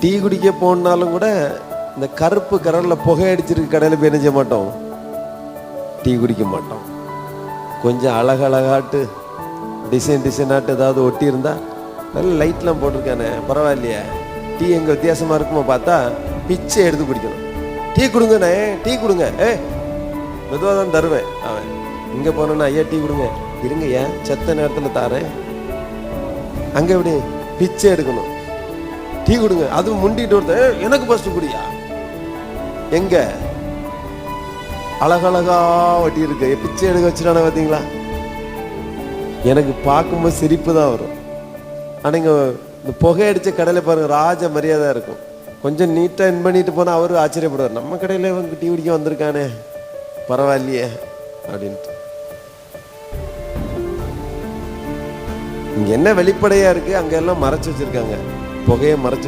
Tea குடிக்க போனாலும் கூட இந்த கருப்பு கலரில் புகை அடிச்சிருக்கு கடையில் போய் என்ன செய்ய மாட்டோம், டீ குடிக்க மாட்டோம். கொஞ்சம் அழகழகாட்டு டிசைனாட்டு ஏதாவது ஒட்டி இருந்தா, நல்ல லைட்லாம் போட்டிருக்கானே பரவாயில்லையே, டீ எங்கே வித்தியாசமாக இருக்குமோ பார்த்தா பிச்சை எடுத்து குடிக்கணும். டீ கொடுங்கண்ணே, டீ கொடுங்க, மெதுவாக தான் தருவேன். அவன் இங்கே போனோன்னா ஐயா டீ கொடுங்க, இருங்க ஏன் செத்த நேரத்தில் தாரேன். அங்கே எப்படி பிச்சை எடுக்கணும், டீ கொடுங்க, அதுவும் முண்டிட்டு ஒருத்தன் எனக்கு ஃபர்ஸ்ட் குடியா. எங்க அழகழகா வட்டி இருக்கு, பிச்சை எடுக்க வச்சுட்டான பார்த்தீங்களா. எனக்கு பார்க்கும்போது சிரிப்பு தான் வரும். ஆனால் இங்கே இந்த புகையடிச்ச கடையில் பாருங்க ராஜ மரியாதை இருக்கும். கொஞ்சம் நீட்டாக இன் பண்ணிட்டு போனால் அவரு ஆச்சரியப்படுவார், நம்ம கடையில் இவங்க டீ குடிக்க வந்திருக்கானே பரவாயில்லையே அப்படின்ட்டு. இங்கே என்ன வெளிப்படையாக இருக்குது, அங்கே எல்லாம் மறைச்சி வச்சுருக்காங்க, புகையை மறைச்சி